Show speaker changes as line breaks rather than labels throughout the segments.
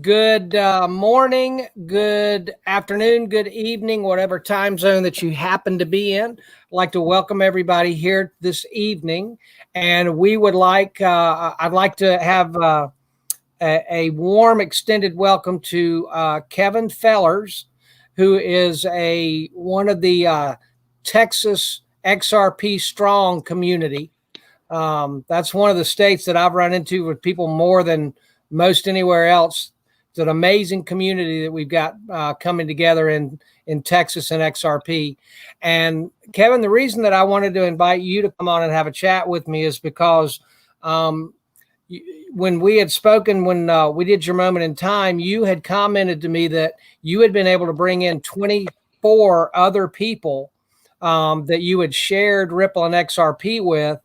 Good morning, good afternoon, good evening, whatever time zone that you happen to be in. I'd like to welcome everybody here this evening, and I'd like to have a warm extended welcome to Kevin Fellers, who is one of the Texas XRP strong community. That's one of the states that I've run into with people more than most anywhere else. It's an amazing community that we've got coming together in Texas and XRP. And Kevin, the reason that I wanted to invite you to come on and have a chat with me is because when we had spoken, when we did your moment in time, you had commented to me that you had been able to bring in 24 other people that you had shared Ripple and XRP with.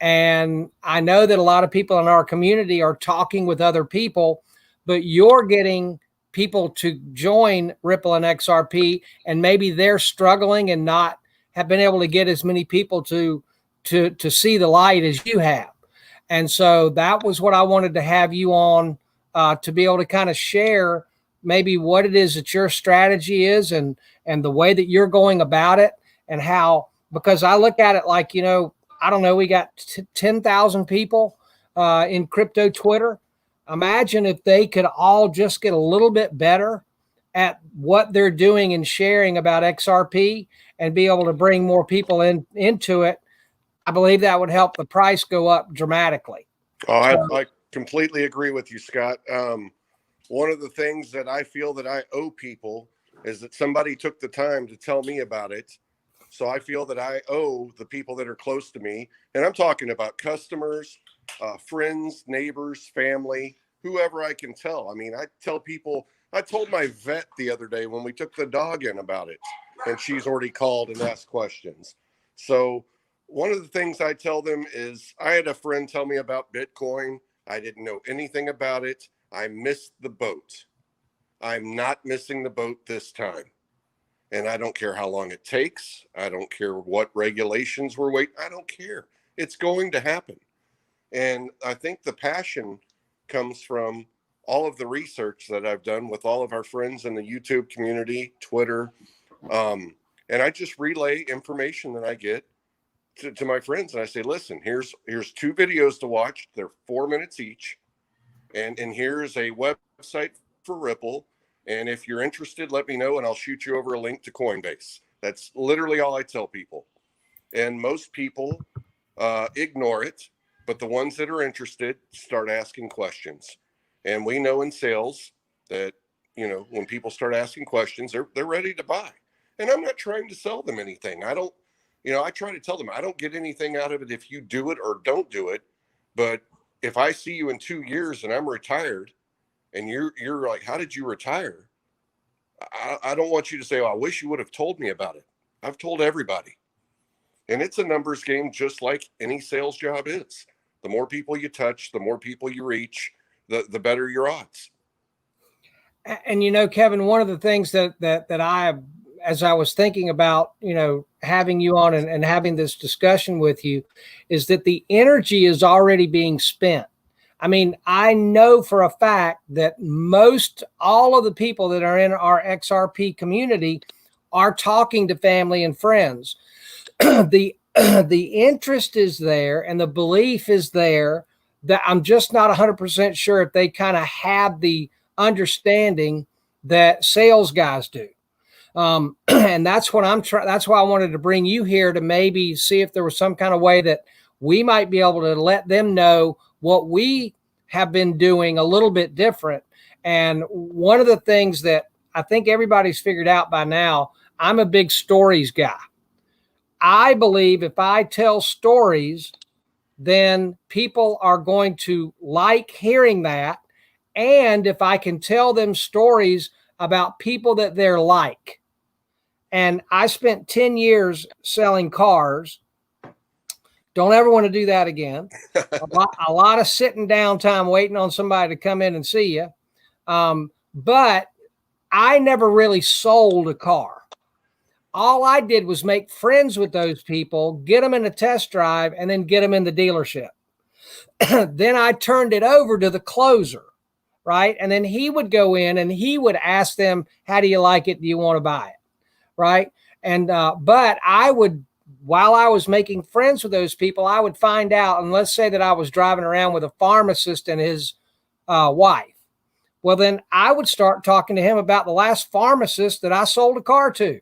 And I know that a lot of people in our community are talking with other people, but you're getting people to join Ripple and XRP, and maybe they're struggling and not have been able to get as many people to see the light as you have. And so that was what I wanted to have you on to be able to kind of share maybe what it is that your strategy is and the way that you're going about it, and how, because I look at it like, I don't know, we got 10,000 people in crypto Twitter. Imagine if they could all just get a little bit better at what they're doing and sharing about XRP and be able to bring more people into it. I believe that would help the price go up dramatically.
I completely agree with you, Scott. One of the things that I feel that I owe people is that somebody took the time to tell me about it. So I feel that I owe the people that are close to me, and I'm talking about customers, friends, neighbors, family, whoever I can tell. I mean, I tell people, I told my vet the other day when we took the dog in about it, and she's already called and asked questions. So one of the things I tell them is, I had a friend tell me about Bitcoin. I didn't know anything about it. I missed the boat. I'm not missing the boat this time. And I don't care how long it takes. I don't care what regulations we're waiting. I don't care. It's going to happen. And I think the passion comes from all of the research that I've done with all of our friends in the YouTube community, Twitter. And I just relay information that I get to my friends. And I say, listen, here's 2 videos to watch. They're 4 minutes each. And here's a website for Ripple. And if you're interested, let me know, and I'll shoot you over a link to Coinbase. That's literally all I tell people. And most people ignore it, but the ones that are interested start asking questions. And we know in sales that, when people start asking questions, they're ready to buy. And I'm not trying to sell them anything. I try to tell them, I don't get anything out of it if you do it or don't do it. But if I see you in 2 years and I'm retired, and you're like, how did you retire? I don't want you to say, oh, I wish you would have told me about it. I've told everybody. And it's a numbers game, just like any sales job is. The more people you touch, the more people you reach, the better your odds.
And Kevin, one of the things that I, as I was thinking about, having you on and having this discussion with you, is that the energy is already being spent. I mean, I know for a fact that all of the people that are in our XRP community are talking to family and friends. The interest is there and the belief is there, that I'm just not 100% sure if they kind of have the understanding that sales guys do. And that's what that's why I wanted to bring you here, to maybe see if there was some kind of way that we might be able to let them know what we have been doing a little bit different. And one of the things that I think everybody's figured out by now, I'm a big stories guy. I believe if I tell stories, then people are going to like hearing that. And if I can tell them stories about people that they're like, and I spent 10 years selling cars. Don't ever want to do that again. a lot of sitting down time waiting on somebody to come in and see you. But I never really sold a car. All I did was make friends with those people, get them in a test drive, and then get them in the dealership. Then I turned it over to the closer. right? And then he would go in and he would ask them, how do you like it? Do you want to buy it? Right. And, but I would, while I was making friends with those people, I would find out, and let's say that I was driving around with a pharmacist and his wife. Well, then I would start talking to him about the last pharmacist that I sold a car to.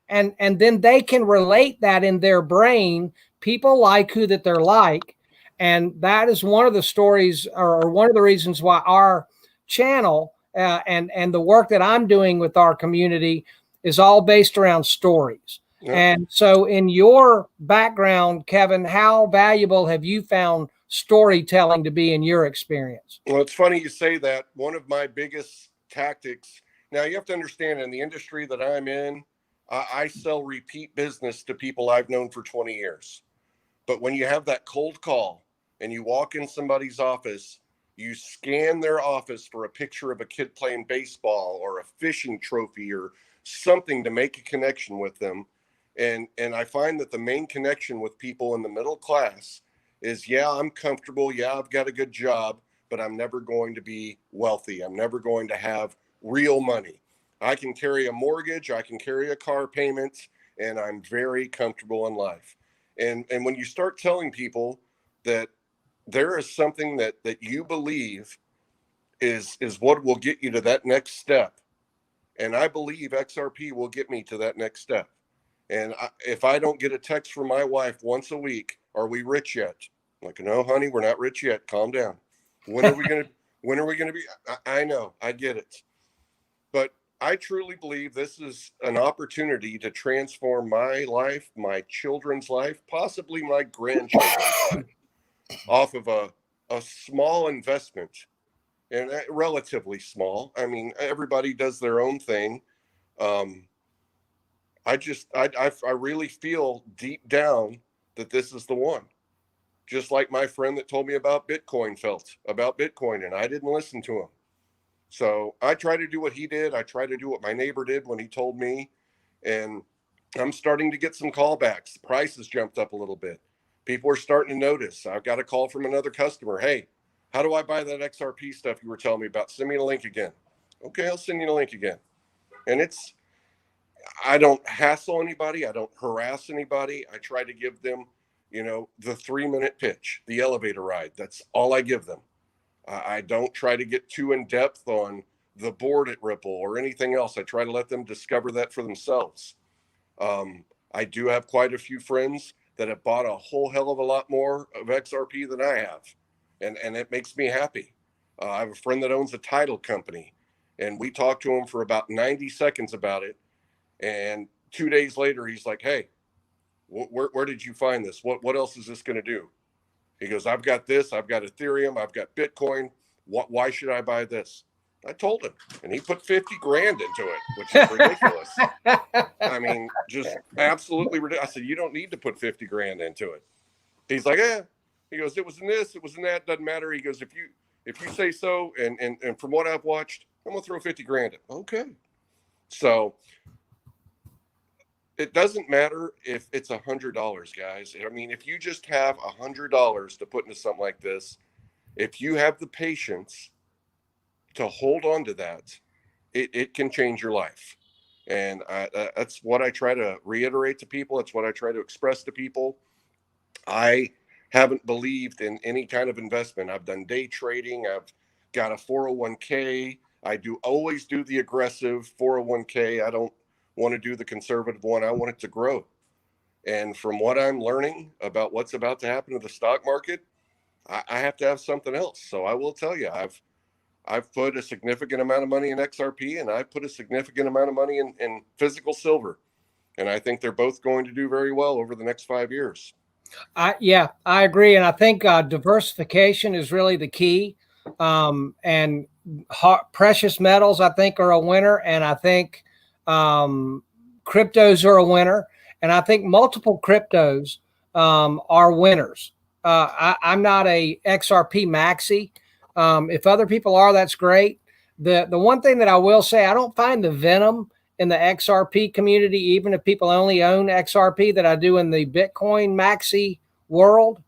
And then they can relate that in their brain. People like who that they're like. And that is one of the stories, or one of the reasons why our channel and the work that I'm doing with our community is all based around stories.
Yeah.
And so in your background, Kevin, how valuable have you found storytelling to be in your experience?
Well, it's funny you say that. One of my biggest tactics, now you have to understand, in the industry that I'm in, I sell repeat business to people I've known for 20 years. But when you have that cold call and you walk in somebody's office, you scan their office for a picture of a kid playing baseball or a fishing trophy or something to make a connection with them. And I find that the main connection with people in the middle class is, yeah, I'm comfortable. Yeah, I've got a good job, but I'm never going to be wealthy. I'm never going to have real money. I can carry a mortgage, I can carry a car payment, and I'm very comfortable in life. And when you start telling people that there is something that you believe is what will get you to that next step, and I believe XRP will get me to that next step. And if I don't get a text from my wife once a week, are we rich yet? I'm like, no, honey, we're not rich yet. Calm down. When are we gonna be? I know, I get it, but I truly believe this is an opportunity to transform my life, my children's life, possibly my grandchildren's life, off of a small investment, and relatively small. I mean, everybody does their own thing. I really feel deep down that this is the one. Just like my friend that told me about Bitcoin felt about Bitcoin, and I didn't listen to him. So I try to do what he did. I try to do what my neighbor did when he told me. And I'm starting to get some callbacks. The price has jumped up a little bit. People are starting to notice. I've got a call from another customer. Hey, how do I buy that XRP stuff you were telling me about? Send me a link again. Okay, I'll send you a link again. And I don't hassle anybody. I don't harass anybody. I try to give them, the 3-minute pitch, the elevator ride. That's all I give them. I don't try to get too in depth on the board at Ripple or anything else. I try to let them discover that for themselves. I do have quite a few friends that have bought a whole hell of a lot more of XRP than I have. And it makes me happy. I have a friend that owns a title company, and we talked to him for about 90 seconds about it. And 2 days later, he's like, hey, where did you find this? What else is this going to do? He goes, I've got this, I've got Ethereum, I've got Bitcoin. Why should I buy this? I told him, and he put 50 grand into it, which is ridiculous. I mean, just absolutely ridiculous. I said, you don't need to put 50 grand into it. He's like, he goes, it was in this, it was in that, doesn't matter. He goes, if you say so, and from what I've watched, I'm gonna throw 50 grand in. Okay. So it doesn't matter if it's $100, guys. I mean, if you just have $100 to put into something like this, if you have the patience to hold on to that, it can change your life. And that's what I try to reiterate to people. That's what I try to express to people. I haven't believed in any kind of investment. I've done day trading. I've got a 401k. I always do the aggressive 401k. I don't want to do the conservative one. I want it to grow. And from what I'm learning about what's about to happen to the stock market, I have to have something else. So I will tell you, I've put a significant amount of money in XRP, and I've put a significant amount of money in physical silver. And I think they're both going to do very well over the next 5 years.
I agree. And I think diversification is really the key. And precious metals, I think, are a winner. And I think cryptos are a winner. And I think multiple cryptos are winners. I'm not a XRP maxi. If other people are, that's great. The one thing that I will say, I don't find the venom in the XRP community, even if people only own XRP, that I do in the Bitcoin maxi world.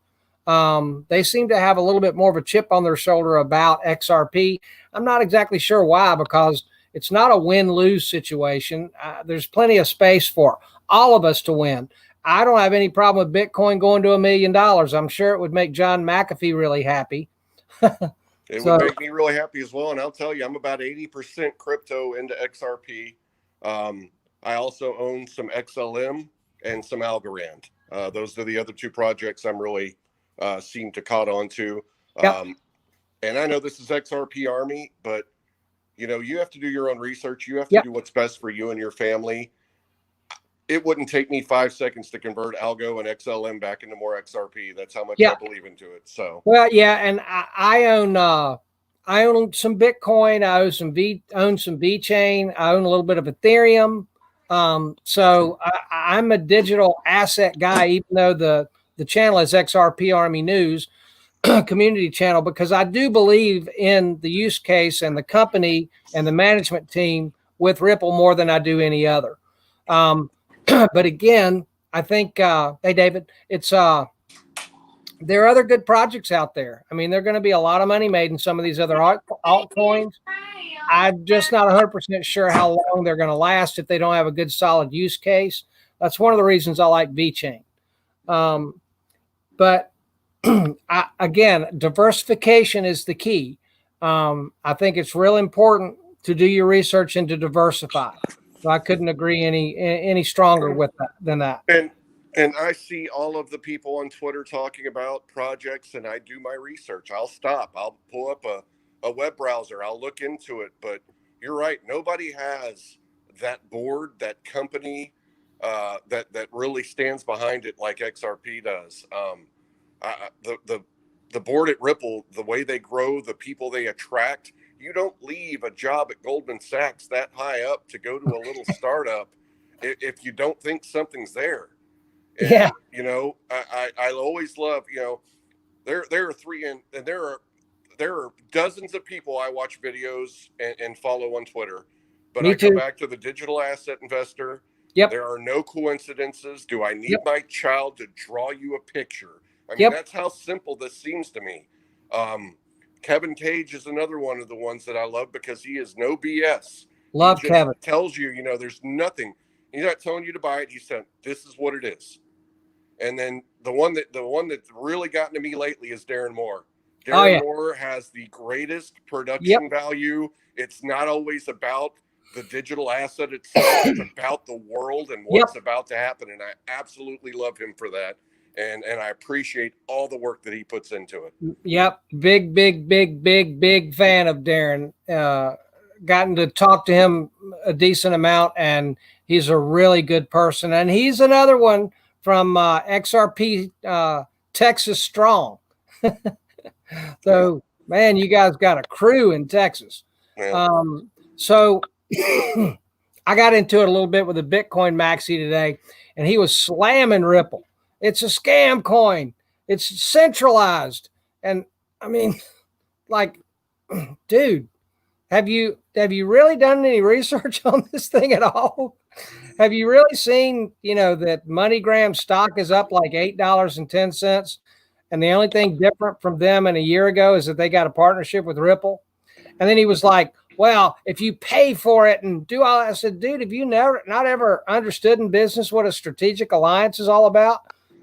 They seem to have a little bit more of a chip on their shoulder about XRP. I'm not exactly sure why, because it's not a win-lose situation. There's plenty of space for all of us to win. I don't have any problem with Bitcoin going to $1 million. I'm sure it would make John McAfee really happy.
It would make me really happy as well. And I'll tell you, I'm about 80% crypto into XRP. I also own some XLM and some Algorand. Those are the other two projects I'm really seem to caught on to.
Yep.
And I know this is XRP Army, but you know, you have to do your own research. You have to do what's best for you and your family. It wouldn't take me 5 seconds to convert Algo and XLM back into more XRP. That's how much I believe into it. So,
well, yeah, and I own some Bitcoin. I own some VeChain. I own a little bit of Ethereum. So I'm a digital asset guy, even though the channel is XRP Army News community channel, because I do believe in the use case and the company and the management team with Ripple more than I do any other. But again, I think, hey, David, it's there are other good projects out there. I mean, there's going to be a lot of money made in some of these other altcoins. I'm just not 100% sure how long they're going to last if they don't have a good, solid use case. That's one of the reasons I like VeChain. But again, diversification is the key. I think it's real important to do your research and to diversify. So I couldn't agree any stronger with that than that.
And I see all of the people on Twitter talking about projects, and I do my research. I'll stop. I'll pull up a web browser. I'll look into it. But you're right. Nobody has that board, that company that really stands behind it like XRP does. The board at Ripple, the way they grow, the people they attract, you don't leave a job at Goldman Sachs that high up to go to a little startup if you don't think something's there. And, you know, I always love, you know, there are three and there are dozens of people I watch videos and follow on Twitter, but I go back to the digital asset investor. There are no coincidences. Do I need my child to draw you a picture? I mean, that's how simple this seems to me. Kevin Cage is another one of the ones that I love because he is no BS.
Love Kevin.
Tells you, you know, there's nothing. He's not telling you to buy it. He said, this is what it is. And then the one that's really gotten to me lately is Darren Moore. Darren Moore has the greatest production value. It's not always about the digital asset itself. It's about the world and what's about to happen. And I absolutely love him for that. And I appreciate all the work that he puts into it.
Yep. Big fan of Darren. Gotten to talk to him a decent amount, and he's a really good person. And he's another one from XRP Texas Strong. So, man, you guys got a crew in Texas. So I got into it a little bit with the Bitcoin Maxi today, and he was slamming Ripple. It's a scam coin. It's centralized. And I mean, like, dude, have you really done any research on this thing at all? Have you really seen, you know, that MoneyGram stock is up like $8.10? And the only thing different from them in a year ago is that they got a partnership with Ripple. And then he was like, well, if you pay for it and do all that, I said, dude, have you not ever understood in business what a strategic alliance is all about?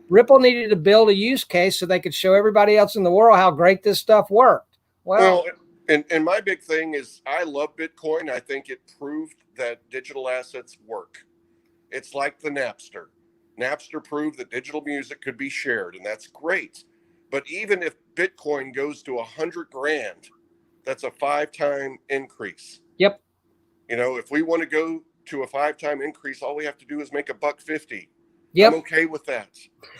Ripple needed to build a use case so they could show everybody else in the world how great this stuff worked. Well,
and my big thing is I love Bitcoin. I think it proved that digital assets work. It's like the Napster. Napster proved that digital music could be shared, and that's great. But even if Bitcoin goes to 100 grand, that's a 5-time increase.
Yep.
You know, if we want to go to a 5-time increase, all we have to do is make $1.50.
Yep.
I'm okay with that.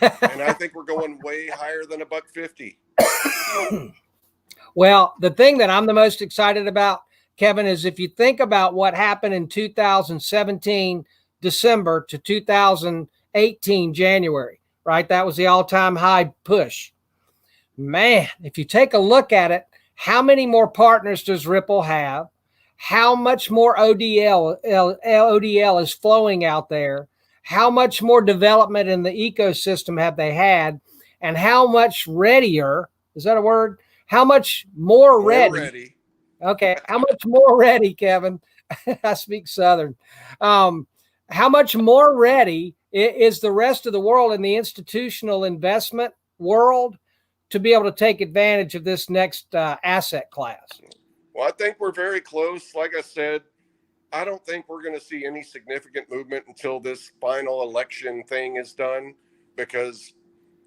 And I think we're going way higher than $1.50.
Well, the thing that I'm the most excited about, Kevin, is if you think about what happened in 2017 December to 2018 January, right? That was the all-time high push. Man, if you take a look at it, how many more partners does Ripple have? How much more ODL is flowing out there? How much more development in the ecosystem have they had? and how much readier, is that a word? How much more ready. Okay. How much more ready, Kevin? I speak Southern. How much more ready is the rest of the world in the institutional investment world to be able to take advantage of this next asset class?
Well, I think we're very close. Like I said, I don't think we're going to see any significant movement until this final election thing is done, because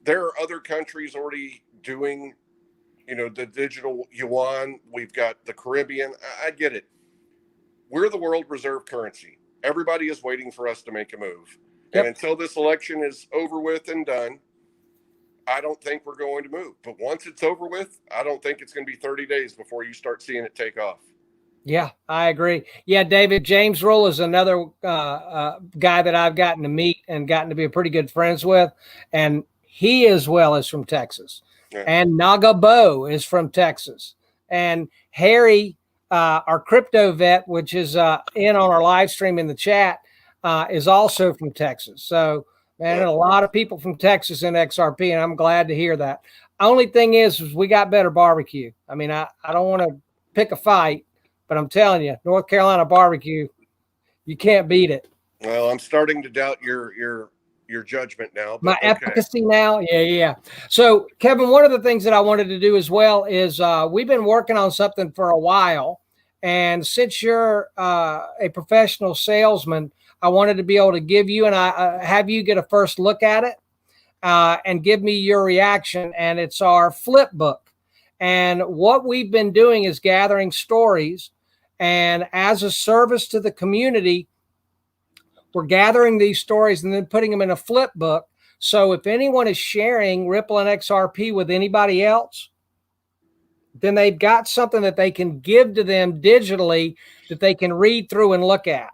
there are other countries already doing, the digital yuan. We've got the Caribbean. I get it. We're the world reserve currency. Everybody is waiting for us to make a move. Yep. And until this election is over with and done, I don't think we're going to move. But once it's over with, I don't think it's going to be 30 days before you start seeing it take off.
Yeah, I agree. Yeah, David, James Rule is another guy that I've gotten to meet and gotten to be pretty good friends with. And he as well is from Texas. Yeah. And Naga Bo is from Texas. And Harry, our crypto vet, which is in on our live stream in the chat, is also from Texas. So, man, a lot of people from Texas in XRP, and I'm glad to hear that. Only thing is we got better barbecue. I mean, I don't want to pick a fight, but I'm telling you, North Carolina barbecue, you can't beat it.
Well, I'm starting to doubt your judgment now.
My efficacy now? Yeah. So, Kevin, one of the things that I wanted to do as well is we've been working on something for a while. And since you're a professional salesman, I wanted to be able to give you and have you get a first look at it and give me your reaction. And it's our flip book. And what we've been doing is gathering stories. And as a service to the community, we're gathering these stories and then putting them in a flip book. So if anyone is sharing Ripple and XRP with anybody else, then they've got something that they can give to them digitally that they can read through and look at.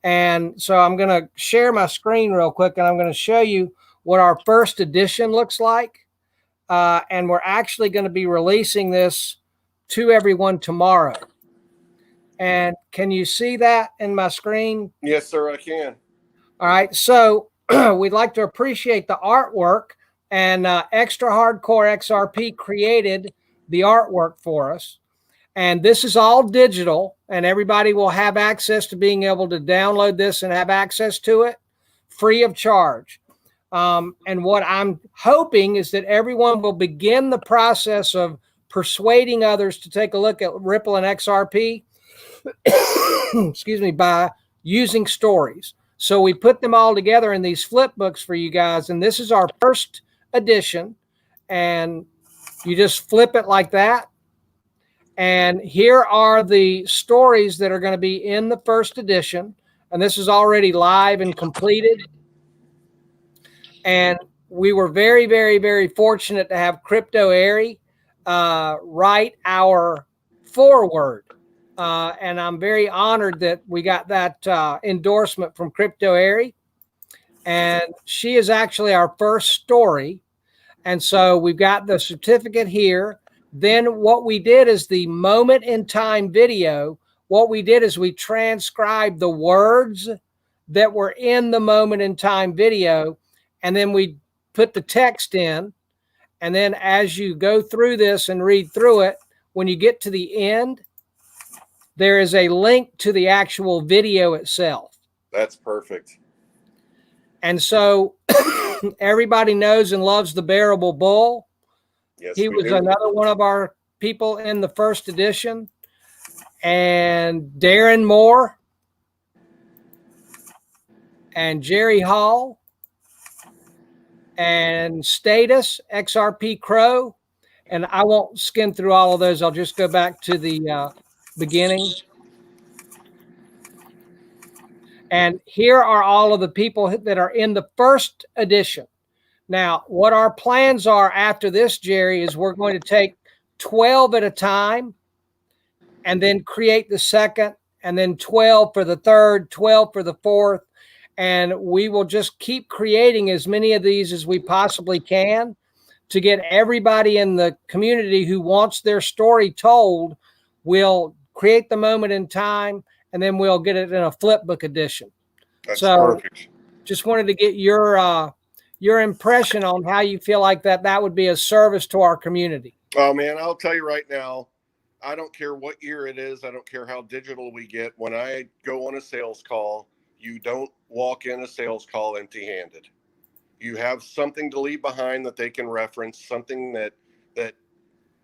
And so I'm going to share my screen real quick, and I'm going to show you what our first edition looks like. And we're actually going to be releasing this to everyone tomorrow. And can you see that in my screen?
Yes, sir, I can.
All right. So we'd like to appreciate the artwork, and Extra Hardcore XRP created the artwork for us. And this is all digital, and everybody will have access to being able to download this and have access to it free of charge. And what I'm hoping is that everyone will begin the process of persuading others to take a look at Ripple and XRP, excuse me, by using stories. So we put them all together in these flip books for you guys. And this is our first edition. And you just flip it like that. And here are the stories that are going to be in the first edition. And this is already live and completed. And we were very, very, very fortunate to have Crypto Airy write our foreword. And I'm very honored that we got that endorsement from Crypto Airy. And she is actually our first story. And so we've got the certificate here. Then what we did is the moment in time video. What we did is we transcribed the words that were in the moment in time video. And then we put the text in. And then as you go through this and read through it, when you get to the end, there is a link to the actual video itself.
That's perfect.
And so everybody knows and loves the Bearable Bull.
Yes,
he was another one of our people in the first edition. And Darren Moore and Jerry Hall and Status, XRP Crow. And I won't skim through all of those. I'll just go back to the beginning. And here are all of the people that are in the first edition. Now, what our plans are after this, Jerry, is we're going to take 12 at a time and then create the second, and then 12 for the third, 12 for the fourth. And we will just keep creating as many of these as we possibly can to get everybody in the community who wants their story told. We'll create the moment in time, and then we'll get it in a flip book edition.
That's perfect.
Just wanted to get your your impression on how you feel like that would be a service to our community.
Oh man, I'll tell you right now, I don't care what year it is. I don't care how digital we get. When I go on a sales call, you don't walk in a sales call empty-handed. You have something to leave behind that they can reference, something that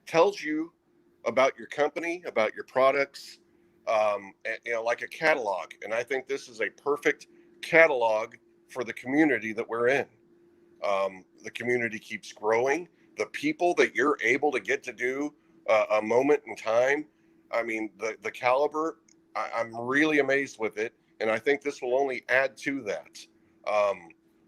tells you about your company, about your products, like a catalog. And I think this is a perfect catalog for the community that we're in. The community keeps growing. The people that you're able to get to do a moment in time, I mean, the caliber, I'm really amazed with it. And I think this will only add to that.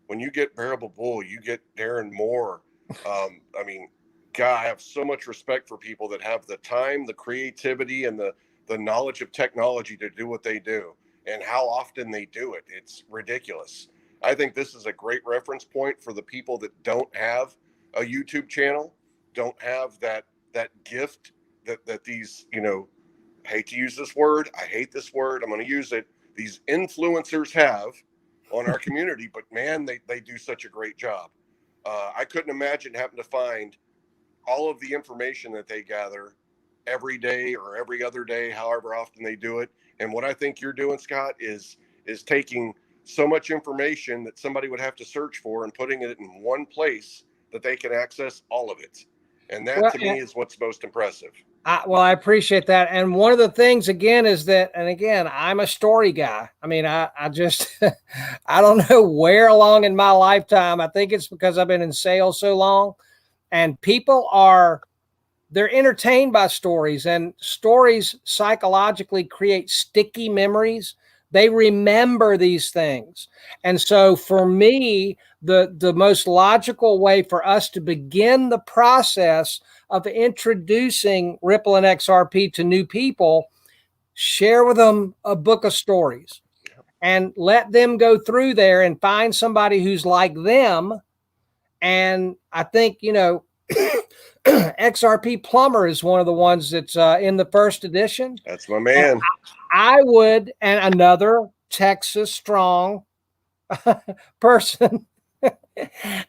When you get Bearable Bull, you get Darren Moore. I mean, God, I have so much respect for people that have the time, the creativity, and the knowledge of technology to do what they do and how often they do it. It's ridiculous. I think this is a great reference point for the people that don't have a YouTube channel, don't have that gift that these, I hate to use this word. I hate this word. I'm going to use it. These influencers have on our community, but man, they do such a great job. I couldn't imagine having to find all of the information that they gather every day or every other day, however often they do it. And what I think you're doing, Scott, is taking so much information that somebody would have to search for and putting it in one place that they can access all of it. And that to me is what's most impressive.
I appreciate that. And one of the things, again, is that, and again, I'm a story guy. I mean, I just, I don't know where along in my lifetime. I think it's because I've been in sales so long, and people they're entertained by stories, and stories psychologically create sticky memories. They remember these things. And so for me, the most logical way for us to begin the process of introducing Ripple and XRP to new people, share with them a book of stories and let them go through there and find somebody who's like them. And I think, XRP Plumber is one of the ones that's in the first edition.
That's my man.
I would, and another Texas strong person.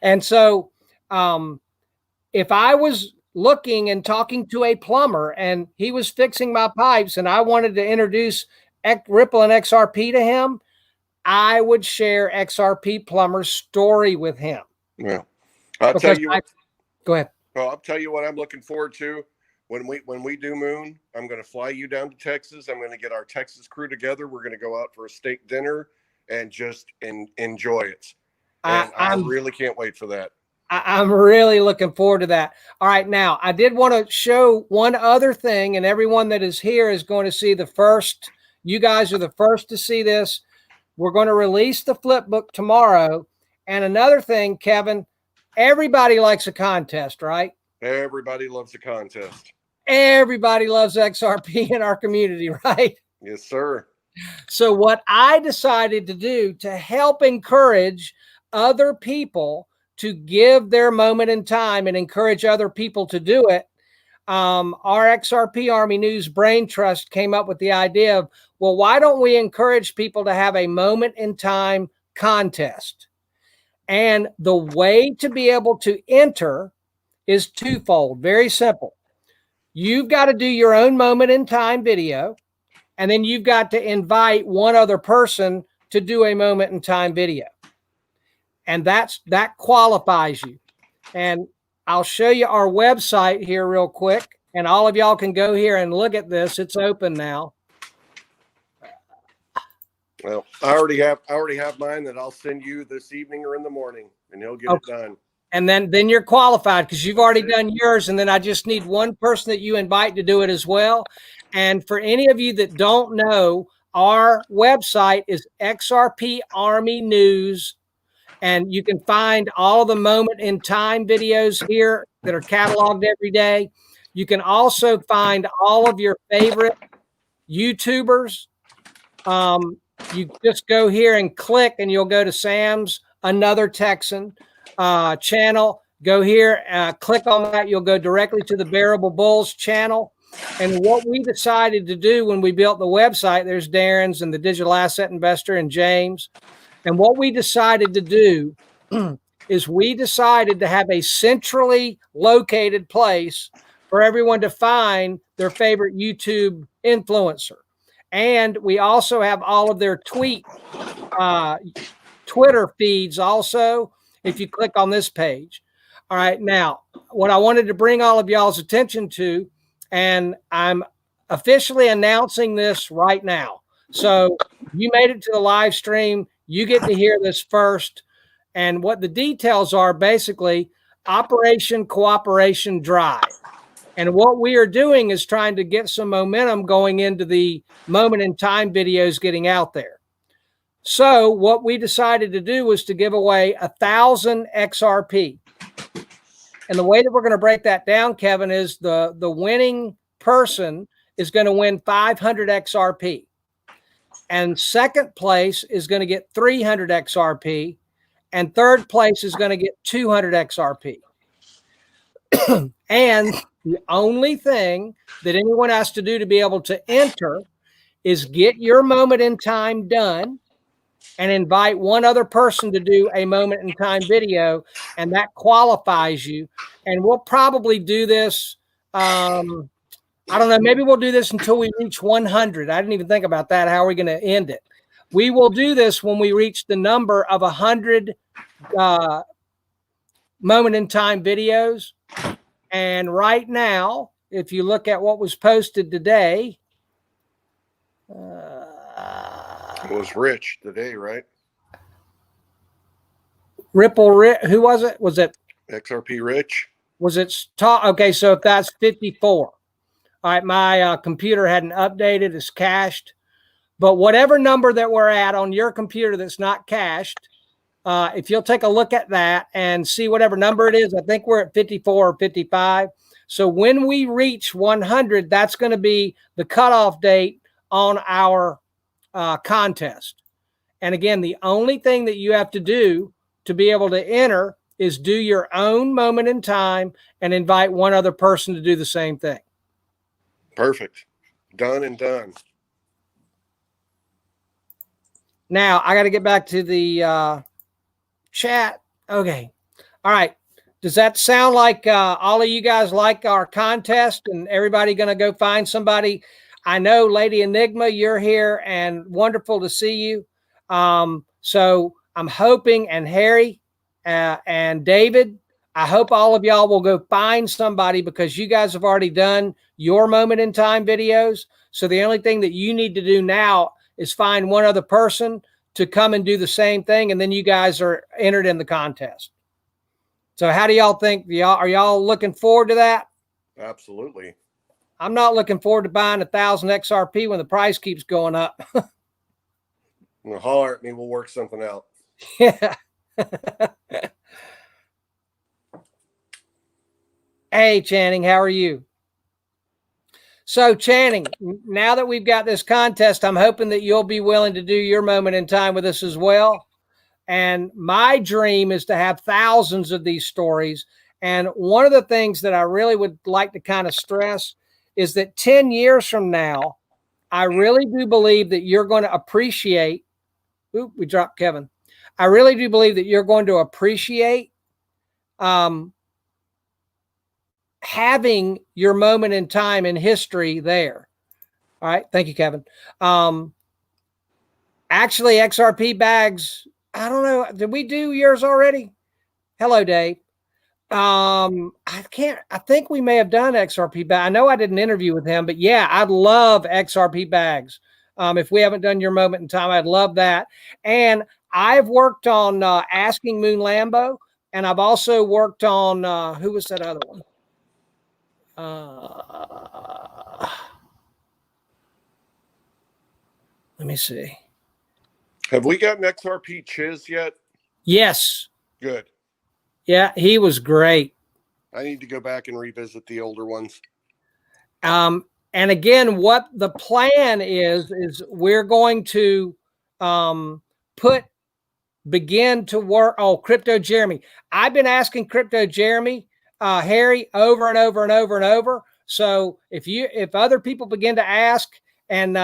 And so if I was looking and talking to a plumber and he was fixing my pipes and I wanted to introduce Ripple and XRP to him, I would share XRP Plumber's story with him.
Yeah. I'll tell you what.
Go ahead.
Well, I'll tell you what I'm looking forward to. When we do Moon, I'm going to fly you down to Texas. I'm going to get our Texas crew together. We're going to go out for a steak dinner and just enjoy it. And I really can't wait for that.
I'm really looking forward to that. All right. Now, I did want to show one other thing, and everyone that is here is going to see the first. You guys are the first to see this. We're going to release the flip book tomorrow. And another thing, Kevin, everybody likes a contest, right?
Everybody loves a contest.
Everybody loves XRP in our community, right?
Yes, sir.
So what I decided to do to help encourage other people to give their moment in time and encourage other people to do it, our XRP Army News Brain Trust came up with the idea of, well, why don't we encourage people to have a moment in time contest? And the way to be able to enter is twofold, very simple. You've got to do your own moment in time video, and then you've got to invite one other person to do a moment in time video. And that qualifies you. And I'll show you our website here real quick, and all of y'all can go here and look at this. It's open now.
Well, I already have mine that I'll send you this evening or in the morning, and he'll get it done.
And then you're qualified because you've already done yours. And then I just need one person that you invite to do it as well. And for any of you that don't know, our website is XRP Army News. And you can find all the moment in time videos here that are cataloged every day. You can also find all of your favorite YouTubers. You just go here and click and you'll go to Sam's Another Texan channel. Go here, click on that. You'll go directly to the Bearable Bulls channel. And what we decided to do when we built the website, there's Darren's and the Digital Asset Investor and James. And what we decided to do is we decided to have a centrally located place for everyone to find their favorite YouTube influencer. And we also have all of their Twitter feeds also, if you click on this page. All right, now, what I wanted to bring all of y'all's attention to, and I'm officially announcing this right now. So you made it to the live stream. You get to hear this first. And what the details are, basically, Operation Cooperation Drive. And what we are doing is trying to get some momentum going into the moment in time videos getting out there. So what we decided to do was to give away 1,000 XRP. And the way that we're going to break that down, Kevin, is the winning person is going to win 500 XRP. And second place is going to get 300 XRP. And third place is going to get 200 XRP. And the only thing that anyone has to do to be able to enter is get your moment in time done and invite one other person to do a moment in time video, and that qualifies you. And we'll probably do this. I don't know. Maybe we'll do this until we reach 100. I didn't even think about that. How are we going to end it? We will do this when we reach the number of 100 moment in time videos. And right now, if you look at what was posted today,
it was Rich today, right?
Who was it? Was it
XRP Rich?
Was it okay? So if that's 54, all right. My computer hadn't updated; it's cached. But whatever number that we're at on your computer that's not cached, if you'll take a look at that and see whatever number it is, I think we're at 54 or 55. So when we reach 100, that's going to be the cutoff date on our contest. And again, the only thing that you have to do to be able to enter is do your own moment in time and invite one other person to do the same thing.
Perfect. Done and done.
Now, I got to get back to the chat. Okay. All right. Does that sound like all of you guys like our contest and everybody going to go find somebody? I know, Lady Enigma, you're here and wonderful to see you. So I'm hoping, and Harry and David, I hope all of y'all will go find somebody because you guys have already done your moment in time videos. So the only thing that you need to do now is find one other person to come and do the same thing. And then you guys are entered in the contest. So how do y'all think? Are y'all looking forward to that?
Absolutely.
I'm not looking forward to buying 1,000 XRP when the price keeps going up.
Well, holler at me. We'll work something out.
Yeah. Hey, Channing, how are you? So, Channing, now that we've got this contest, I'm hoping that you'll be willing to do your moment in time with us as well. And my dream is to have thousands of these stories. And one of the things that I really would like to kind of stress is that 10 years from now, I really do believe that you're going to appreciate. Oop, we dropped Kevin. I really do believe that you're going to appreciate having your moment in time in history there. All right. Thank you, Kevin. Actually, XRP bags, I don't know. Did we do yours already? Hello, Dave. I think we may have done XRP bag. I know I did an interview with him, but yeah, I'd love XRP bags. If we haven't done your moment in time, I'd love that. And I've worked on Asking Moon Lambo, and I've also worked on who was that other one? Let me see.
Have we gotten XRP Chiz yet?
Yes.
Good.
Yeah, he was great.
I need to go back and revisit the older ones.
And again, what the plan is we're going to begin to work. Oh, Crypto Jeremy. I've been asking Crypto Jeremy, Harry, over and over and over and over. So if other people begin to ask, and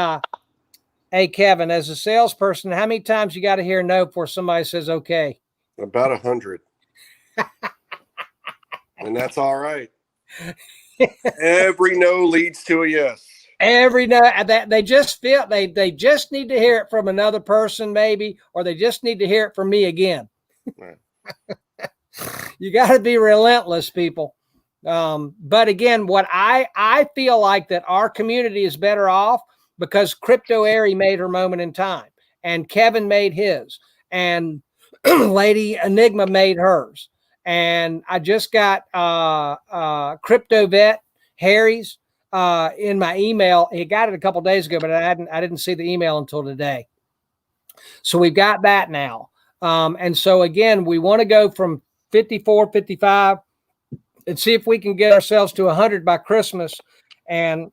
hey, Kevin, as a salesperson, how many times you got to hear no before somebody says okay?
About 100. And that's all right. Every no leads to a yes.
Every no, that they just feel they just need to hear it from another person, maybe, or they just need to hear it from me again. Right. You got to be relentless, people. But again, what I feel like that our community is better off because Crypto Airy made her moment in time, and Kevin made his, and Lady Enigma made hers, and I just got Crypto Vet Harry's in my email. He got it a couple days ago, but I didn't see the email until today. So we've got that now, and so again, we want to go from 54, 55. And see if we can get ourselves to 100 by Christmas. And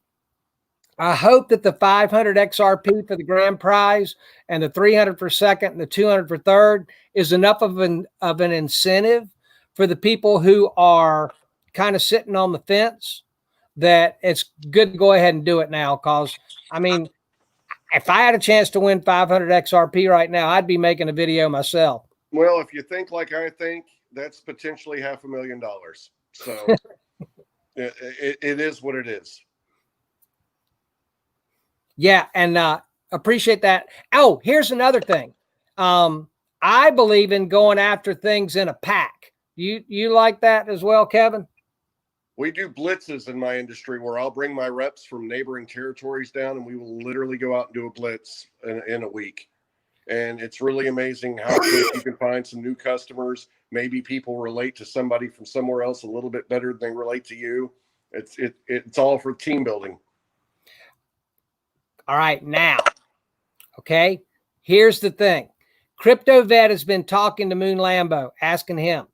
I hope that the 500 XRP for the grand prize and the 300 for second and the 200 for third is enough of an incentive for the people who are kind of sitting on the fence that it's good to go ahead and do it now. Because, I mean, if I had a chance to win 500 XRP right now, I'd be making a video myself.
Well, if you think like I think, that's potentially $500,000. So it is what it is.
Yeah, and appreciate that. Oh, here's another thing. I believe in going after things in a pack. You like that as well, Kevin?
We do blitzes in my industry where I'll bring my reps from neighboring territories down, and we will literally go out and do a blitz in a week. And it's really amazing how quick you can find some new customers. Maybe people relate to somebody from somewhere else a little bit better than they relate to you. It's all for team building.
All right, now, okay, here's the thing. Crypto Vet has been talking to Moon Lambo, asking him,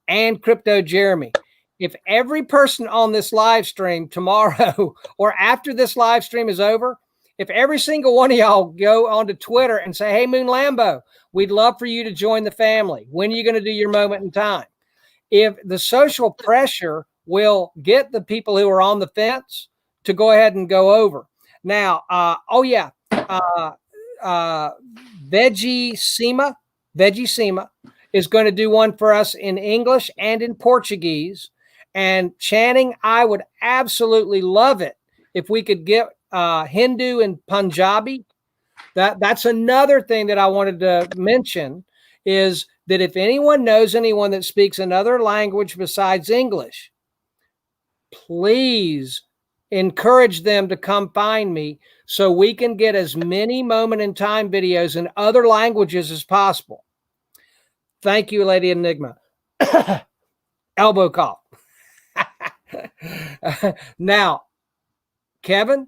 and Crypto Jeremy, if every person on this live stream tomorrow or after this live stream is over, if every single one of y'all go onto Twitter and say, hey, Moon Lambo, we'd love for you to join the family. When are you going to do your moment in time? If the social pressure will get the people who are on the fence to go ahead and go over. Now, Veggie Sema is going to do one for us in English and in Portuguese. And Channing, I would absolutely love it if we could get Hindu and Punjabi. That's another thing that I wanted to mention is that if anyone knows anyone that speaks another language besides English, please encourage them to come find me so we can get as many moment in time videos in other languages as possible. Thank you, Lady Enigma. Elbow cough. Now, Kevin?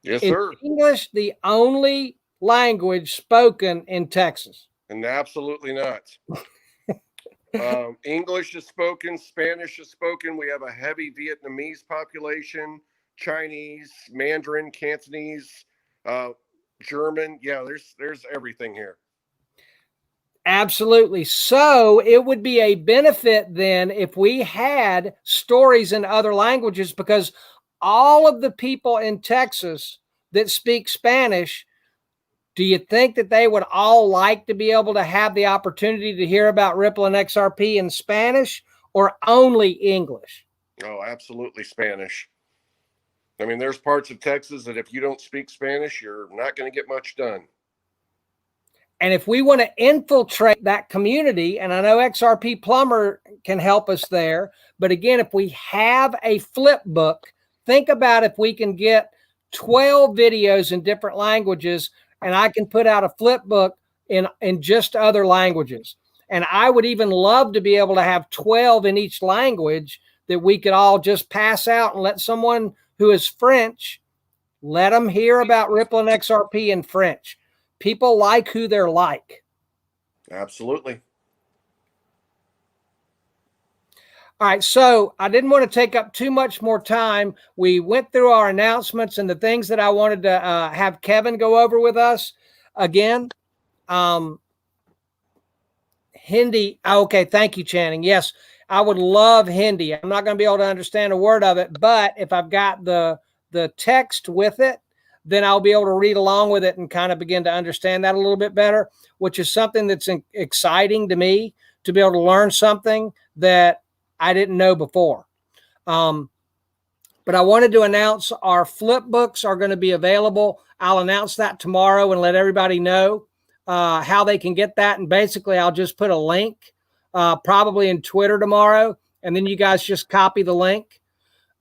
Yes, sir.
Is English the only language spoken in Texas?
And absolutely not. English is spoken, Spanish is spoken. We have a heavy Vietnamese population, Chinese, Mandarin, Cantonese, German. Yeah, there's everything here.
Absolutely. So it would be a benefit then if we had stories in other languages, because all of the people in Texas that speak Spanish, do you think that they would all like to be able to have the opportunity to hear about Ripple and XRP in Spanish or only English?
Oh, absolutely Spanish. I mean, there's parts of Texas that if you don't speak Spanish, you're not going to get much done.
And if we want to infiltrate that community, and I know XRP Plumber can help us there, but again, if we have a flip book, think about if we can get 12 videos in different languages, and I can put out a flip book in just other languages. And I would even love to be able to have 12 in each language that we could all just pass out and let someone who is French, let them hear about Ripple and XRP in French. People like who they're like.
Absolutely.
All right, so I didn't want to take up too much more time. We went through our announcements and the things that I wanted to have Kevin go over with us. Again, Hindi. Okay, thank you, Channing. Yes, I would love Hindi. I'm not going to be able to understand a word of it, but if I've got the text with it, then I'll be able to read along with it and kind of begin to understand that a little bit better, which is something that's exciting to me, to be able to learn something that I didn't know before. But I wanted to announce our flip books are going to be available. I'll announce that tomorrow and let everybody know how they can get that. And basically, I'll just put a link probably in Twitter tomorrow. And then you guys just copy the link.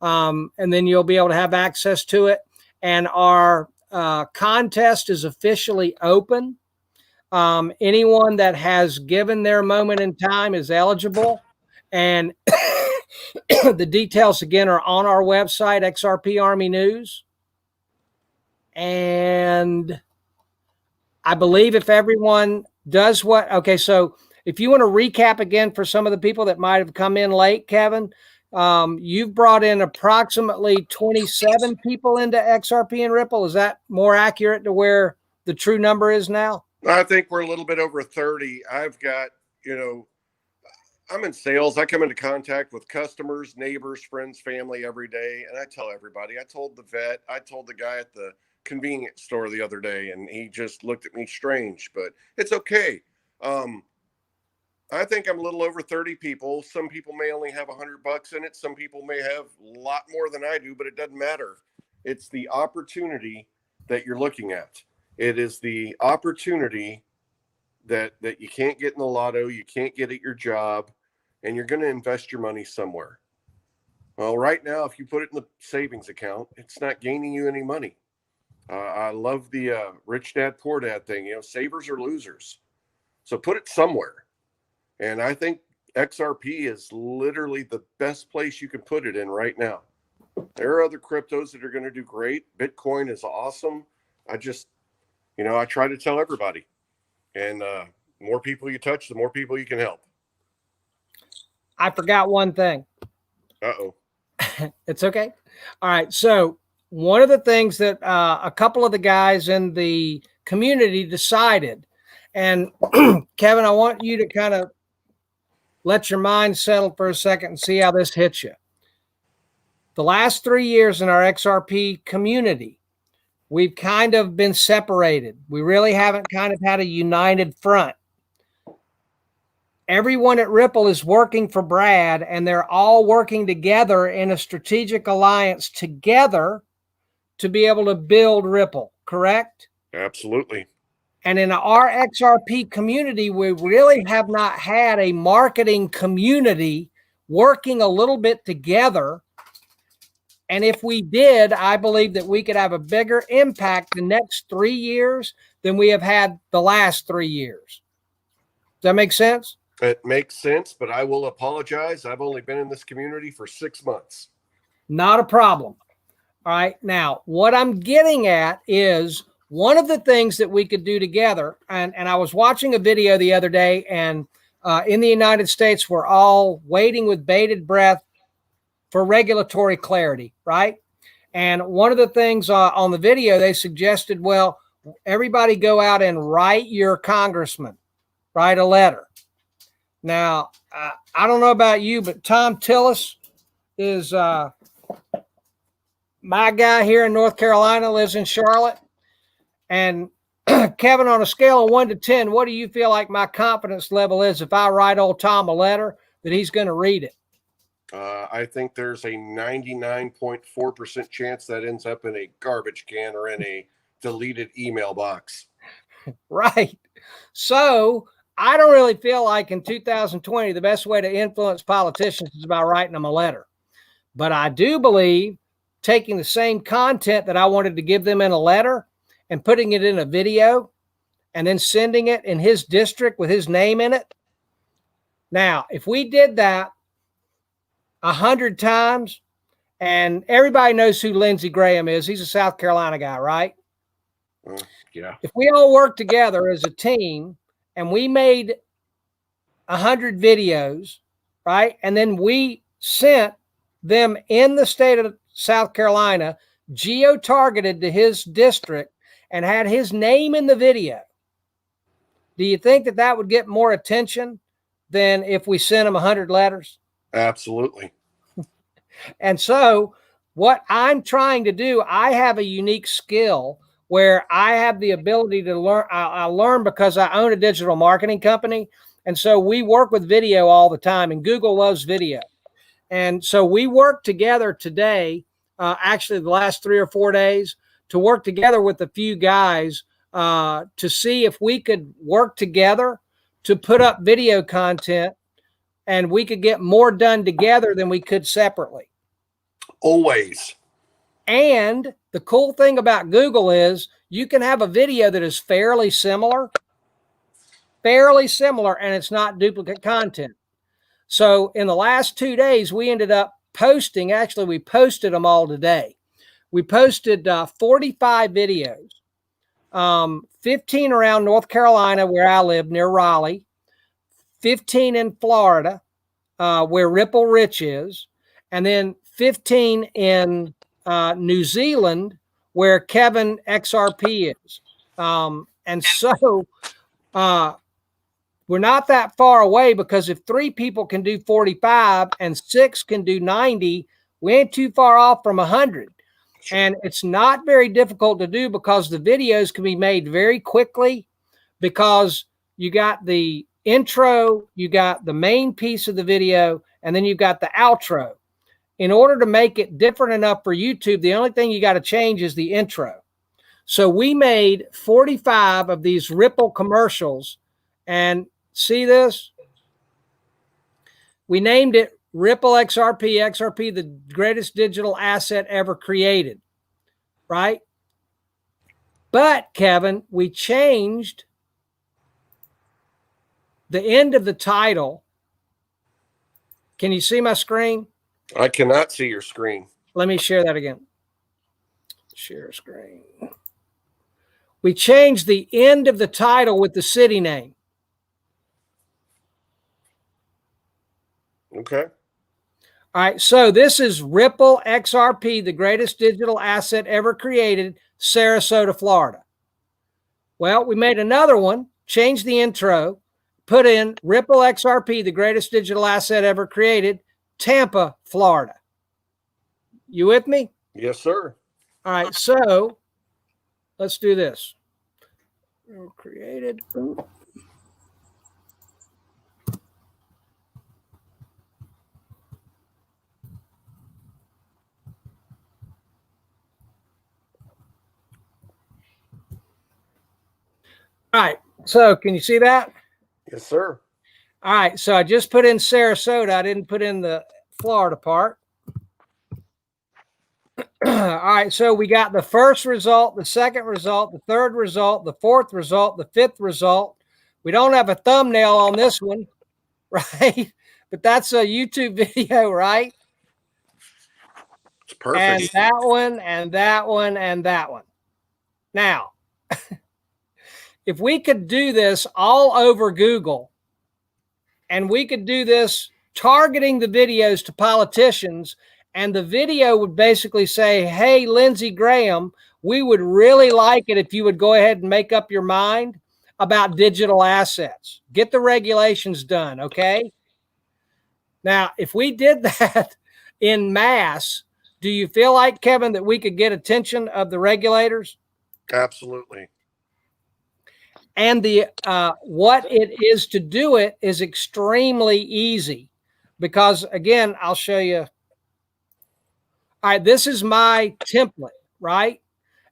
And then you'll be able to have access to it. And our contest is officially open. Anyone that has given their moment in time is eligible. And the details, again, are on our website, XRP Army News. And I believe if everyone does what, okay, so if you want to recap again for some of the people that might have come in late, Kevin, you've brought in approximately 27 people into XRP and Ripple. Is that more accurate to where the true number is now?
I think we're a little bit over 30. I've got, I'm in sales. I come into contact with customers, neighbors, friends, family every day. And I tell everybody, I told the vet, I told the guy at the convenience store the other day, and he just looked at me strange, but it's okay. I think I'm a little over 30 people. Some people may only have $100 in it. Some people may have a lot more than I do, but it doesn't matter. It's the opportunity that you're looking at. It is the opportunity that you can't get in the lotto, you can't get at your job, and you're going to invest your money somewhere. Well, right now, if you put it in the savings account, it's not gaining you any money. I love the rich dad, poor dad thing. Savers are losers. So put it somewhere. And I think XRP is literally the best place you can put it in right now. There are other cryptos that are going to do great. Bitcoin is awesome. I just, I try to tell everybody. And more people you touch, the more people you can help.
I forgot one thing.
Uh-oh.
It's okay. All right. So one of the things that a couple of the guys in the community decided, and Kevin, I want you to kind of let your mind settle for a second and see how this hits you. The last 3 years in our XRP community, we've kind of been separated. We really haven't kind of had a united front. Everyone at Ripple is working for Brad, and they're all working together in a strategic alliance together to be able to build Ripple, correct?
Absolutely.
And in our XRP community, we really have not had a marketing community working a little bit together. And if we did, I believe that we could have a bigger impact the next 3 years than we have had the last 3 years. Does that make sense?
It makes sense, but I will apologize. I've only been in this community for 6 months.
Not a problem. All right. Now, what I'm getting at is one of the things that we could do together, and I was watching a video the other day, and in the United States, we're all waiting with bated breath for regulatory clarity, right? And one of the things on the video, they suggested, well, everybody go out and write your congressman, write a letter. Now, I don't know about you, but Tom Tillis is my guy here in North Carolina, lives in Charlotte. And Kevin, on a scale of 1 to 10, what do you feel like my confidence level is if I write old Tom a letter that he's going to read it?
I think there's a 99.4% chance that ends up in a garbage can or in a deleted email box.
Right. So I don't really feel like in 2020, the best way to influence politicians is by writing them a letter. But I do believe taking the same content that I wanted to give them in a letter and putting it in a video and then sending it in his district with his name in it. Now, if we did that 100 times, and everybody knows who Lindsey Graham is, he's a South Carolina guy, right?
Yeah.
If we all worked together as a team and we made 100 videos, right, and then we sent them in the state of South Carolina, geo-targeted to his district, and had his name in the video, do you think that that would get more attention than if we sent him 100 letters?
Absolutely.
And so what I'm trying to do, I have a unique skill where I have the ability to learn. I learn because I own a digital marketing company. And so we work with video all the time, and Google loves video. And so we work together today, actually the last 3 or 4 days, to work together with a few guys to see if we could work together to put up video content, and we could get more done together than we could separately.
Always.
And the cool thing about Google is you can have a video that is fairly similar, and it's not duplicate content. So in the last 2 days, we ended up posting, actually, we posted them all today. We posted 45 videos, 15 around North Carolina, where I live, near Raleigh, 15 in Florida, where Ripple Rich is, and then 15 in New Zealand, where Kevin XRP is. And so we're not that far away, because if 3 people can do 45 and 6 can do 90, we ain't too far off from 100. And it's not very difficult to do, because the videos can be made very quickly, because you got the intro, you got the main piece of the video, and then you've got the outro. In order to make it different enough for YouTube, the only thing you got to change is the intro. So we made 45 of these Ripple commercials, and see this? We named it Ripple XRP, XRP, the greatest digital asset ever created, right? But, Kevin, we changed the end of the title. Can you see my screen?
I cannot see your screen.
Let me share that again. Share screen. We changed the end of the title with the city name.
Okay.
All right, so this is Ripple XRP, the greatest digital asset ever created, Sarasota, Florida. Well, we made another one, changed the intro, put in Ripple XRP, the greatest digital asset ever created, Tampa, Florida. You with me?
Yes, sir.
All right, so let's do this. Created. All right, so can you see that?
Yes, sir.
All right, so I just put in Sarasota. I didn't put in the Florida part. All right, so we got the first result, the second result, the third result, the fourth result, the fifth result. We don't have a thumbnail on this one, right? But that's a YouTube video, right?
It's perfect.
And that one, and that one, and that one. Now, if we could do this all over Google, and we could do this targeting the videos to politicians, and the video would basically say, hey, Lindsey Graham, we would really like it if you would go ahead and make up your mind about digital assets. Get the regulations done, okay? Now, if we did that in mass, do you feel like, Kevin, that we could get attention of the regulators?
Absolutely.
And the what it is to do it is extremely easy, because, again, I'll show you. All right, this is my template, right?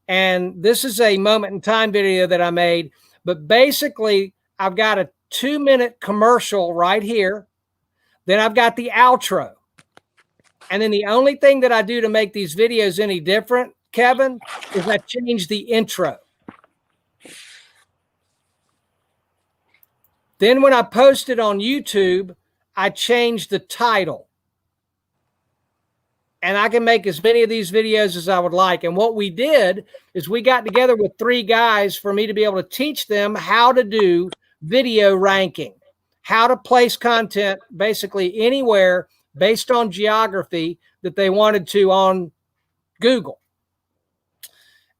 And this is a moment in time video that I made. But basically, I've got a 2-minute commercial right here. Then I've got the outro. And then the only thing that I do to make these videos any different, Kevin, is I change the intro. Then when I post it on YouTube, I change the title. And I can make as many of these videos as I would like. And what we did is we got together with 3 guys for me to be able to teach them how to do video ranking, how to place content basically anywhere based on geography that they wanted to on Google.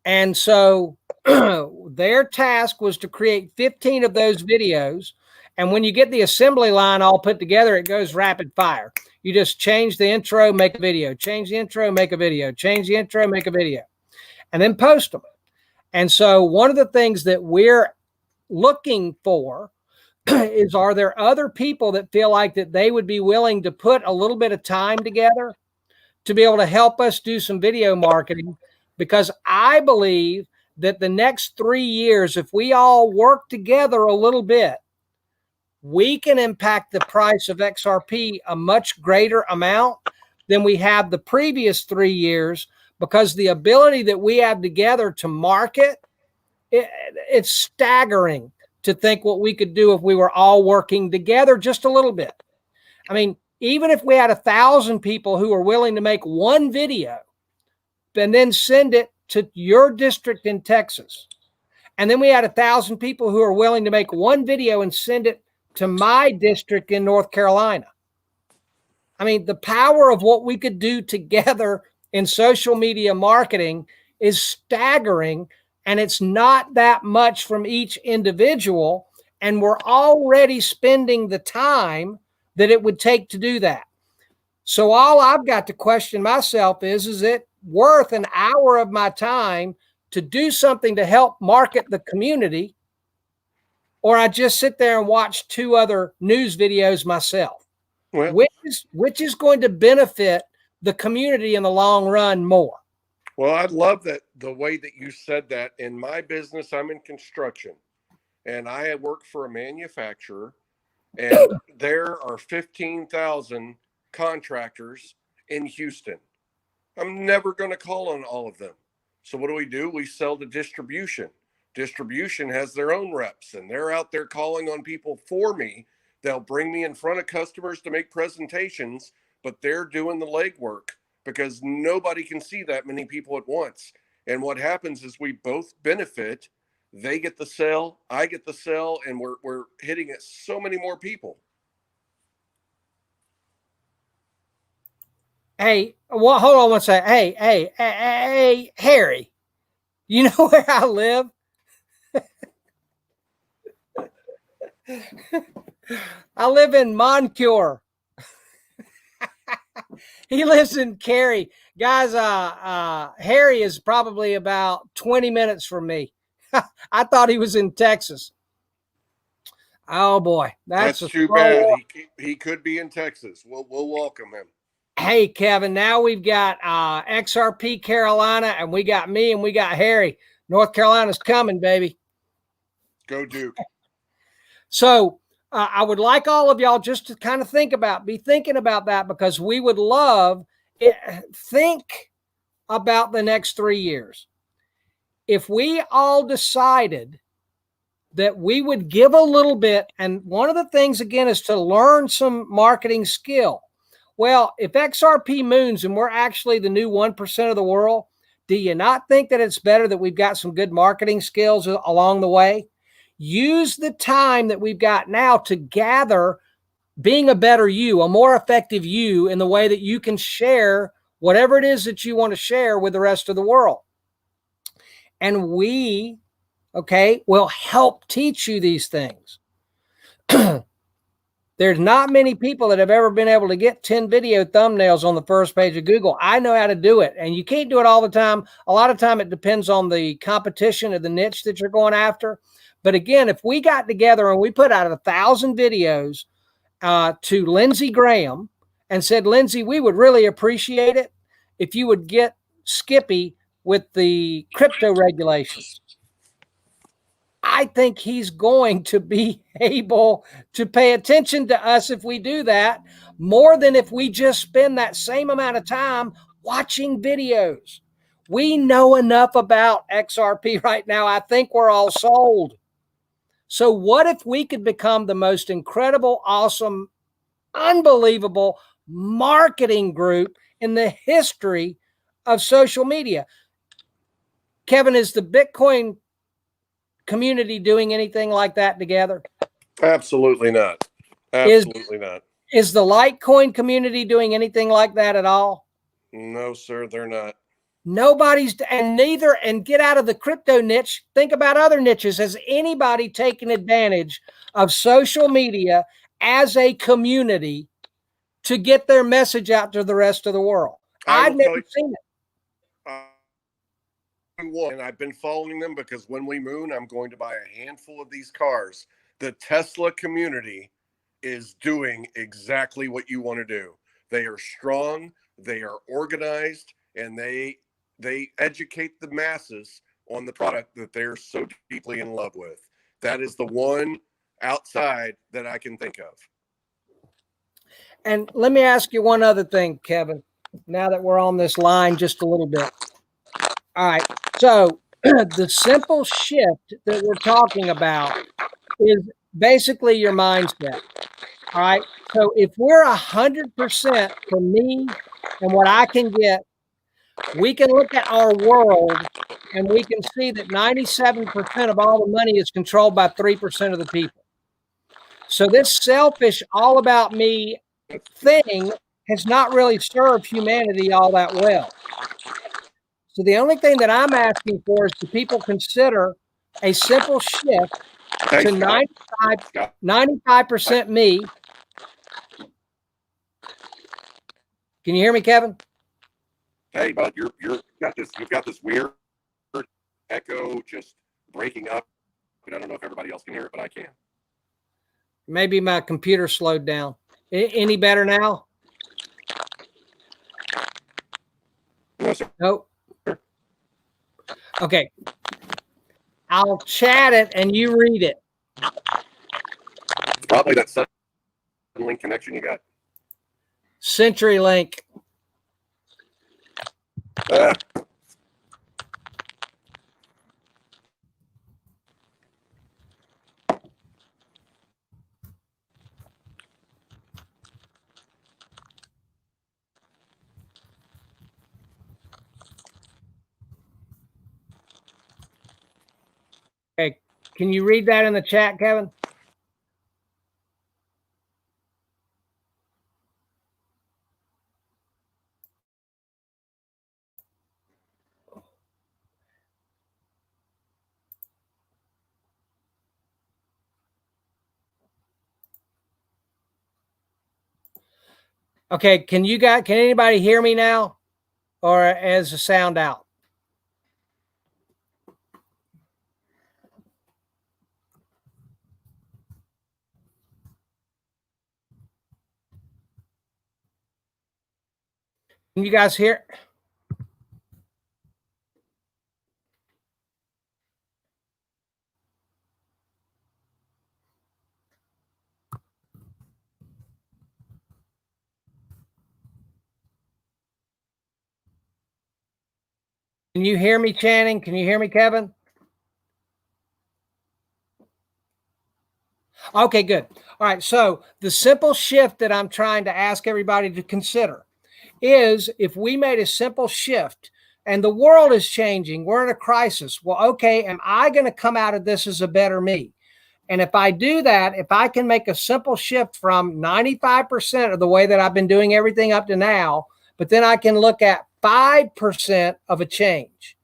And so their task was to create 15 of those videos. And when you get the assembly line all put together, it goes rapid fire. You just change the intro, make a video, change the intro, make a video, change the intro, make a video, and then post them. And so one of the things that we're looking for is, are there other people that feel like that they would be willing to put a little bit of time together to be able to help us do some video marketing? Because I believe that the next 3 years, if we all work together a little bit, we can impact the price of XRP a much greater amount than we have the previous 3 years, because the ability that we have together to market, it's staggering to think what we could do if we were all working together just a little bit. I mean, even if we had 1,000 people who are willing to make one video and then send it to your district in Texas, and then we had 1,000 people who are willing to make one video and send it to my district in North Carolina. I mean, the power of what we could do together in social media marketing is staggering, and it's not that much from each individual, and we're already spending the time that it would take to do that. So all I've got to question myself is it worth an hour of my time to do something to help market the community, or I just sit there and watch 2 other news videos myself?
Well,
which is going to benefit the community in the long run more?
well, I love that the way that you said that. In my business, I'm in construction, and I work for a manufacturer, and there are 15,000 contractors in Houston. I'm never going to call on all of them. So what do? We sell to distribution. Distribution has their own reps, and they're out there calling on people for me. They'll bring me in front of customers to make presentations, but they're doing the legwork because nobody can see that many people at once. And what happens is we both benefit. They get the sale, I get the sale, and we're hitting it so many more people.
Hey, well, hold on one second. Hey, Harry, you know where I live? I live in Moncure. He lives in Cary. Guys, Harry is probably about 20 minutes from me. I thought he was in Texas. Oh boy,
That's too bad. He could be in Texas. We'll welcome him.
Hey, Kevin, now we've got XRP Carolina, and we got me, and we got Harry. North Carolina's coming, baby.
Go Duke.
So I would like all of y'all just to kind of be thinking about that, because we would love it. Think about the next 3 years. If we all decided that we would give a little bit, and one of the things, again, is to learn some marketing skill. Well, if XRP moons and we're actually the new 1% of the world, do you not think that it's better that we've got some good marketing skills along the way? Use the time that we've got now to gather being a better you, a more effective you, in the way that you can share whatever it is that you want to share with the rest of the world. And we, will help teach you these things. There's not many people that have ever been able to get 10 video thumbnails on the first page of Google. I know how to do it, and you can't do it all the time. A lot of time it depends on the competition or the niche that you're going after. But again, if we got together and we put out 1,000 videos to Lindsey Graham and said, Lindsey, we would really appreciate it if you would get Skippy with the crypto regulations, I think he's going to be able to pay attention to us if we do that, more than if we just spend that same amount of time watching videos. We know enough about XRP right now. I think we're all sold. So what if we could become the most incredible, awesome, unbelievable marketing group in the history of social media? Kevin, is the Bitcoin community doing anything like that together?
Absolutely not. Absolutely not.
Is the Litecoin community doing anything like that at all?
No, sir, they're not.
Nobody's, and neither, and get out of the crypto niche. Think about other niches. Has anybody taken advantage of social media as a community to get their message out to the rest of the world? I've never seen it.
And I've been following them because when we moon, I'm going to buy a handful of these cars The Tesla community is doing exactly what you want to do. They are strong, they are organized, and they educate the masses on the product that they're so deeply in love with. That is the one outside that I can think of.
And let me ask you one other thing, Kevin, now that we're on this line just a little bit. All right. So the simple shift that we're talking about is basically your mindset. All right. So if we're 100% for me and what I can get, we can look at our world and we can see that 97% of all the money is controlled by 3% of the people. So this selfish, all about me thing has not really served humanity all that well. So the only thing that I'm asking for is do people consider a simple shift to 95% me. Can you hear me, Kevin?
Hey, bud, you've got this weird echo just breaking up. I don't know if everybody else can hear it, but I can.
Maybe my computer slowed down. Any better now?
No, sir.
Nope. Okay. I'll chat it and you read it.
It's probably that Suddenlink connection you got.
CenturyLink. Okay. Can you read that in the chat, Kevin? Okay, can anybody hear me now? Or is the sound out? Can you guys hear? Can you hear me, Channing? Can you hear me, Kevin? Okay, good. All right. So the simple shift that I'm trying to ask everybody to consider is if we made a simple shift and the world is changing, we're in a crisis. Well, okay, am I going to come out of this as a better me? And if I do that, if I can make a simple shift from 95% of the way that I've been doing everything up to now, but then I can look at 5% of a change.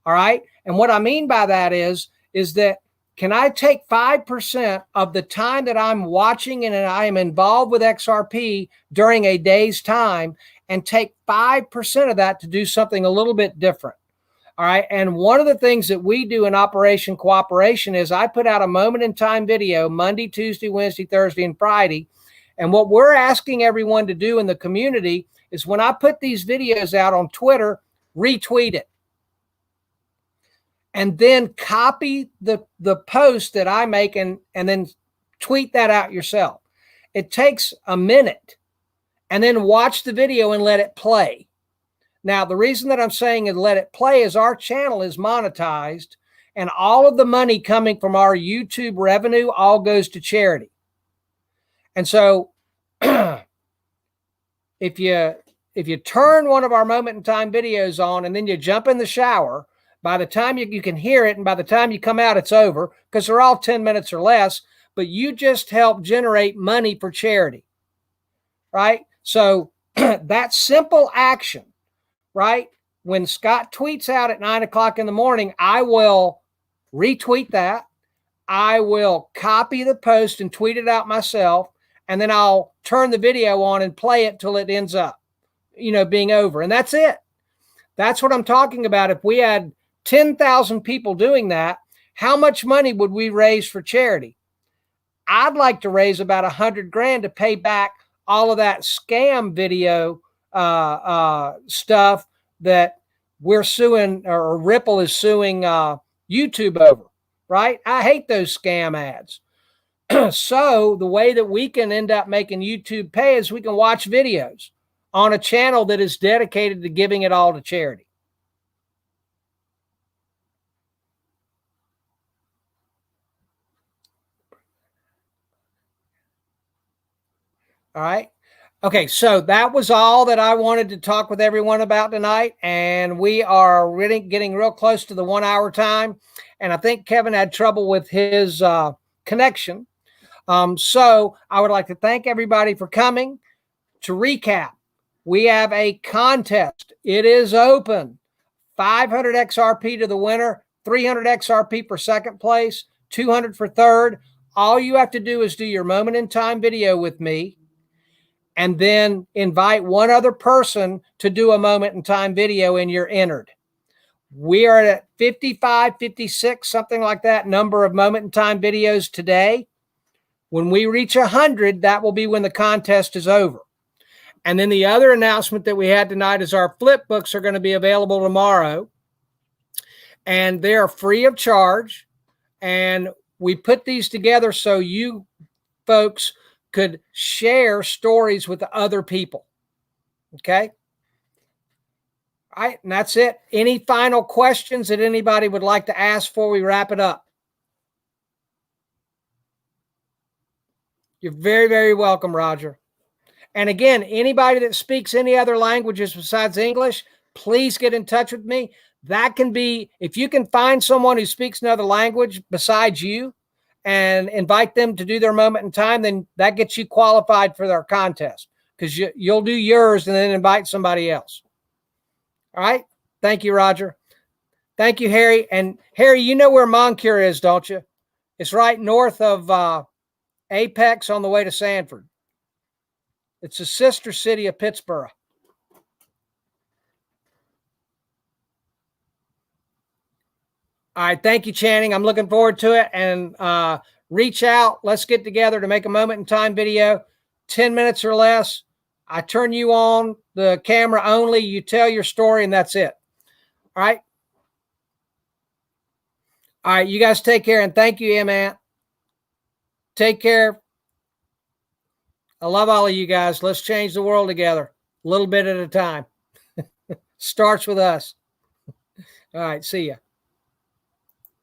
All right. And what I mean by that is that can I take 5% of the time that I'm watching and I am involved with XRP during a day's time and take 5% of that to do something a little bit different? All right. And one of the things that we do in Operation Cooperation is I put out a moment in time video Monday, Tuesday, Wednesday, Thursday, and Friday. And what we're asking everyone to do in the community is when I put these videos out on Twitter, retweet it. And then copy the post that I make and then tweet that out yourself. It takes a minute. And then watch the video and let it play. Now, the reason that I'm saying and let it play is our channel is monetized and all of the money coming from our YouTube revenue all goes to charity. And so if you turn one of our moment in time videos on and then you jump in the shower, by the time you can hear it and by the time you come out, it's over because they're all 10 minutes or less, but you just help generate money for charity, right? So that simple action, right? When Scott tweets out at 9 o'clock in the morning, I will retweet that. I will copy the post and tweet it out myself. And then I'll turn the video on and play it till it ends up, being over. And that's it. That's what I'm talking about. If we had 10,000 people doing that, how much money would we raise for charity? I'd like to raise about 100 grand to pay back all of that scam video stuff that we're suing, or Ripple is suing YouTube over, right? I hate those scam ads. So the way that we can end up making YouTube pay is we can watch videos on a channel that is dedicated to giving it all to charity. All right. Okay, so that was all that I wanted to talk with everyone about tonight, and we are really getting real close to the 1 hour time, and I think Kevin had trouble with his connection. So I would like to thank everybody for coming. To recap, we have a contest. It is open. 500 XRP to the winner, 300 XRP for second place, 200 for third. All you have to do is do your moment in time video with me, and then invite one other person to do a moment in time video, and you're entered. We are at 55, 56, something like that number of moment in time videos today. When we reach 100, that will be when the contest is over. And then the other announcement that we had tonight is our flip books are going to be available tomorrow, and they are free of charge. And we put these together so you folks could share stories with other people. Okay. All right. And that's it. Any final questions that anybody would like to ask before we wrap it up? You're very, very welcome, Roger. And again, anybody that speaks any other languages besides English, please get in touch with me. That can be, if you can find someone who speaks another language besides you and invite them to do their moment in time, then that gets you qualified for their contest, because you'll do yours and then invite somebody else. All right. Thank you, Roger. Thank you, Harry. And Harry, you know where Moncure is, don't you? It's right north of Apex on the way to Sanford. It's a sister city of Pittsburgh. All right. Thank you, Channing. I'm looking forward to it. And reach out. Let's get together to make a moment in time video, 10 minutes or less. I turn you on the camera only. You tell your story, and that's it. All right. All right. You guys take care. And thank you, Ant. Take care. I love all of you guys. Let's change the world together, a little bit at a time. Starts with us. All right. See ya.